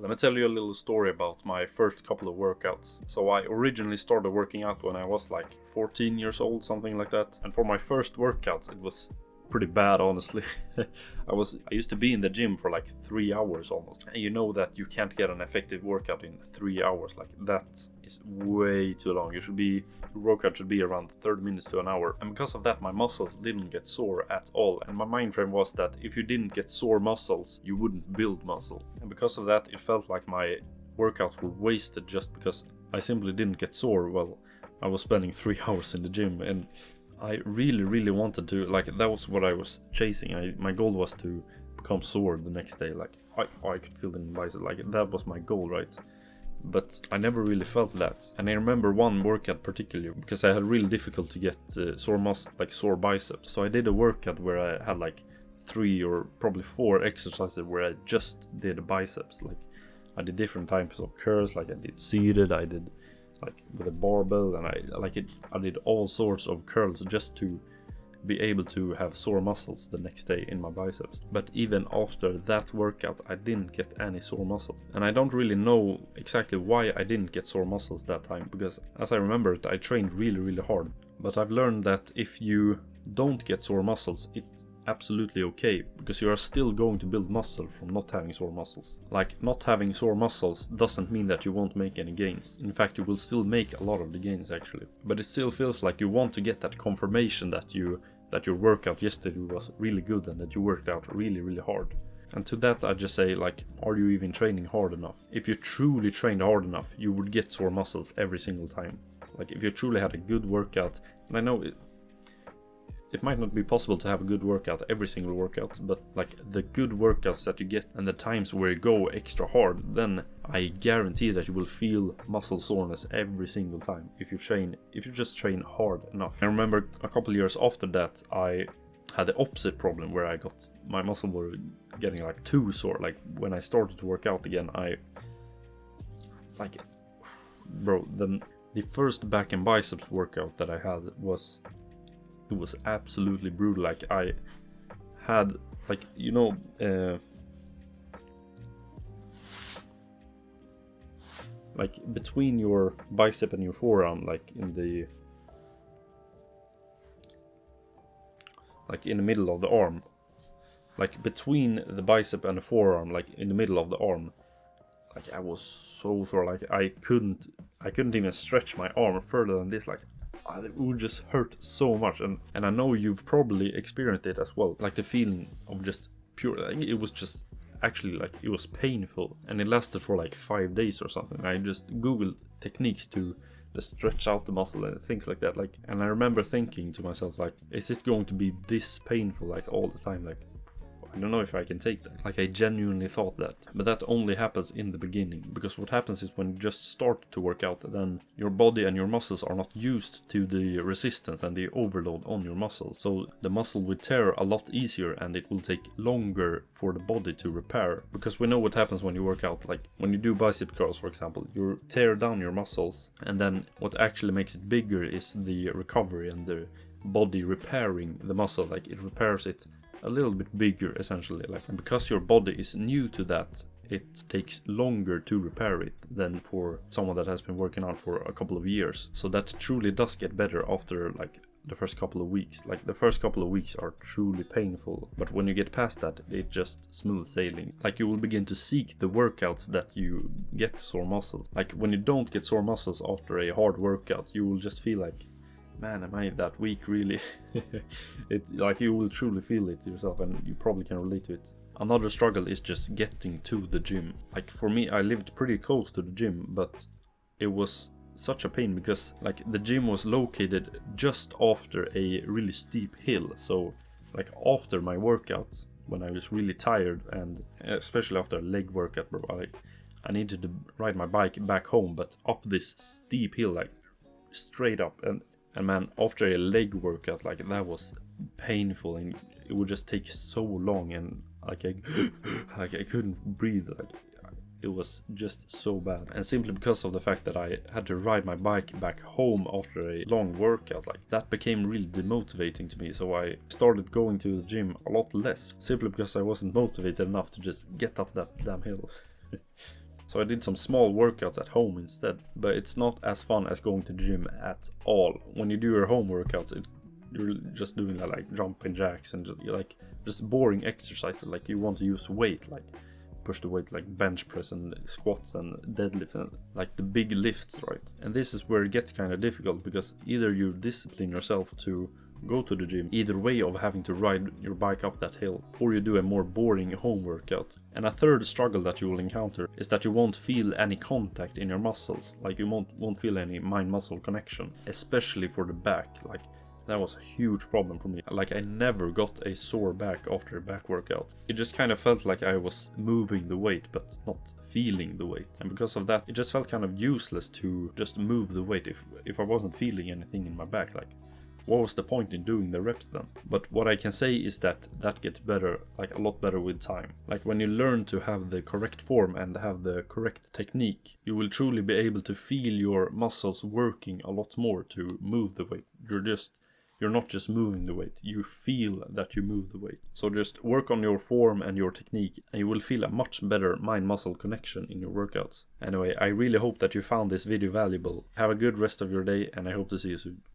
Let me tell you a little story about my first couple of workouts. So I originally started working out when I was like 14 years old, something like that. And for my first workouts, it was pretty bad, honestly. I used to be in the gym for like 3 hours almost. And you know that you can't get an effective workout in 3 hours. Like that is way too long. Your workout should be around 30 minutes to an hour. And because of that, my muscles didn't get sore at all. And my mind frame was that if you didn't get sore muscles, you wouldn't build muscle. And because of that, it felt like my workouts were wasted just because I simply didn't get sore. Well, I was spending 3 hours in the gym, and I really wanted to, like, that was what I was chasing. My goal was to become sore the next day. Like, I could feel it in my bicep. Like, that was my goal, right? But I never really felt that. And I remember one workout particularly because I had really difficult to get sore biceps. So I did a workout where I had like 3 or probably 4 exercises where I just did biceps. Like, I did different types of curls. Like, I did seated, I did like with a barbell, and I did all sorts of curls just to be able to have sore muscles the next day in my biceps. But even after that workout, I didn't get any sore muscles. And I don't really know exactly why I didn't get sore muscles that time, because as I remember it, I trained really hard. But I've learned that if you don't get sore muscles, it's absolutely okay, because you are still going to build muscle from not having sore muscles. Like, not having sore muscles doesn't mean that you won't make any gains. In fact, you will still make a lot of the gains actually. But it still feels like you want to get that confirmation that your workout yesterday was really good and that you worked out really hard. And to that I just say, like, are you even training hard enough? If you truly trained hard enough, you would get sore muscles every single time. Like, if you truly had a good workout, and I know it might not be possible to have a good workout every single workout, but like the good workouts that you get and the times where you go extra hard, then I guarantee that you will feel muscle soreness every single time if you just train hard enough. I remember a couple years after that, I had the opposite problem where my muscle were getting like too sore. Like, when I started to work out again, then the first back and biceps workout that I had was absolutely brutal. Like, I had, like, like between your bicep and your forearm, like in the middle of the arm, like between the bicep and the forearm, like in the middle of the arm, like I was so sore. Like, I couldn't even stretch my arm further than this. Like, it would just hurt so much, and I know you've probably experienced it as well. Like, the feeling of just pure, like, it was just actually, like, it was painful, and it lasted for like 5 days or something. I just googled techniques to just stretch out the muscle and things like that. Like, and I remember thinking to myself, like, is it going to be this painful like all the time? Like, I don't know if I can take that. Like, I genuinely thought that. But that only happens in the beginning. Because what happens is when you just start to work out, then your body and your muscles are not used to the resistance and the overload on your muscles. So the muscle will tear a lot easier, and it will take longer for the body to repair. Because we know what happens when you work out. Like, when you do bicep curls, for example, you tear down your muscles, and then what actually makes it bigger is the recovery and the body repairing the muscle. Like, it repairs it a little bit bigger, essentially. Like, and because your body is new to that, it takes longer to repair it than for someone that has been working out for a couple of years. So that truly does get better after like the first couple of weeks. Like, the first couple of weeks are truly painful, but when you get past that, it's just smooth sailing. Like, you will begin to seek the workouts that you get sore muscles. Like, when you don't get sore muscles after a hard workout, you will just feel like, man, am I that weak really? Like, you will truly feel it yourself, and you probably can relate to it. Another struggle is just getting to the gym. Like, for me, I lived pretty close to the gym, but it was such a pain because, like, the gym was located just after a really steep hill. So, like, after my workout, when I was really tired, and especially after a leg workout, bro, I needed to ride my bike back home, but up this steep hill, like straight up, and man, after a leg workout, like, that was painful, and it would just take so long, and like I couldn't breathe. Like, it was just so bad, and simply because of the fact that I had to ride my bike back home after a long workout, like, that became really demotivating to me. So I started going to the gym a lot less, simply because I wasn't motivated enough to just get up that damn hill. So I did some small workouts at home instead, but it's not as fun as going to the gym at all. When you do your home workouts, you're just doing like jumping jacks and just boring exercises. Like you want to use weight, like push the weight, like bench press and squats and deadlift, and like the big lifts, right? And this is where it gets kind of difficult, because either you discipline yourself to go to the gym, either way of having to ride your bike up that hill, or you do a more boring home workout. And a third struggle that you will encounter is that you won't feel any contact in your muscles. Like you won't feel any mind-muscle connection, especially for the back. Like that was a huge problem for me. Like I never got a sore back after a back workout. It just kind of felt like I was moving the weight but not feeling the weight. And because of that, it just felt kind of useless to just move the weight if I wasn't feeling anything in my back. Like what was the point in doing the reps then? But what I can say is that gets better, like a lot better with time. Like when you learn to have the correct form and have the correct technique, you will truly be able to feel your muscles working a lot more to move the weight. You're not just moving the weight, you feel that you move the weight. So just work on your form and your technique, and you will feel a much better mind-muscle connection in your workouts. Anyway, I really hope that you found this video valuable. Have a good rest of your day, and I hope to see you soon.